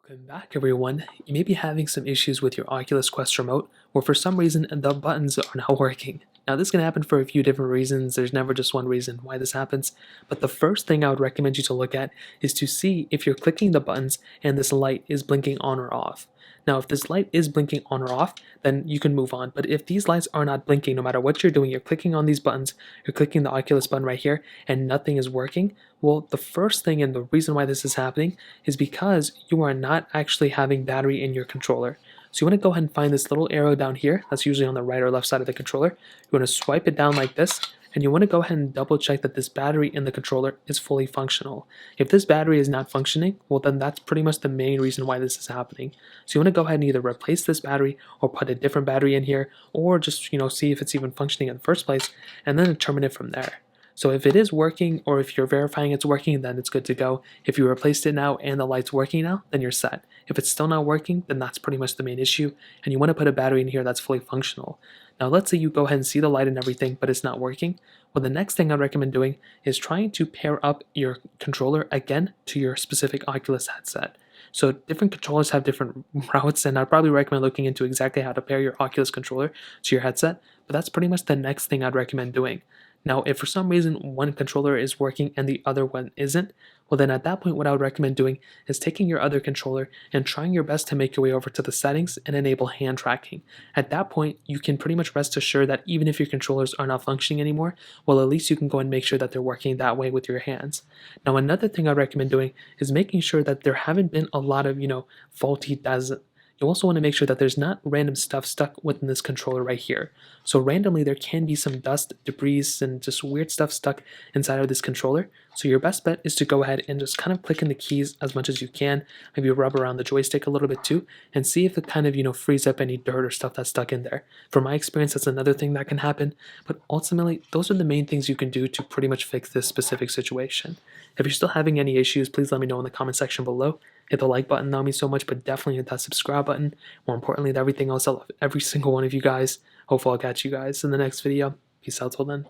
Welcome back everyone. You may be having some issues with your Oculus Quest remote where for some reason the buttons are not working. Now this can happen for a few different reasons. There's never just one reason why this happens. But the first thing I would recommend you to look at is to see if you're clicking the buttons and this light is blinking on or off. Now if this light is blinking on or off, then you can move on. But if these lights are not blinking, no matter what you're doing, you're clicking on these buttons, you're clicking the Oculus button right here, and nothing is working, well, the first thing and the reason why this is happening is because you are not actually having battery in your controller. So you want to go ahead and find this little arrow down here, that's usually on the right or left side of the controller. You want to swipe it down like this, and you want to go ahead and double check that this battery in the controller is fully functional. If this battery is not functioning, well then that's pretty much the main reason why this is happening. So you want to go ahead and either replace this battery or put a different battery in here, or just see if it's even functioning in the first place, and then determine it from there. So if it is working, or if you're verifying it's working, then it's good to go. If you replaced it now and the light's working now, then you're set. If it's still not working, then that's pretty much the main issue, and you want to put a battery in here that's fully functional. Now let's say you go ahead and see the light and everything, but it's not working. Well, the next thing I'd recommend doing is trying to pair up your controller again to your specific Oculus headset. So different controllers have different routes, and I'd probably recommend looking into exactly how to pair your Oculus controller to your headset, but that's pretty much the next thing I'd recommend doing. Now, if for some reason one controller is working and the other one isn't, well then at that point what I would recommend doing is taking your other controller and trying your best to make your way over to the settings and enable hand tracking. At that point, you can pretty much rest assured that even if your controllers are not functioning anymore, well at least you can go and make sure that they're working that way with your hands. Now another thing I recommend doing is making sure that there haven't been a lot of, faulty DES. You also want to make sure that there's not random stuff stuck within this controller right here. So randomly there can be some dust, debris, and just weird stuff stuck inside of this controller. So your best bet is to go ahead and just kind of click in the keys as much as you can, maybe rub around the joystick a little bit too, and see if it kind of, frees up any dirt or stuff that's stuck in there. From my experience, that's another thing that can happen, but ultimately those are the main things you can do to pretty much fix this specific situation. If you're still having any issues, please let me know in the comment section below. Hit the like button, that would mean so much, but definitely hit that subscribe button. More importantly than everything else, I love every single one of you guys. Hopefully I'll catch you guys in the next video. Peace out till then.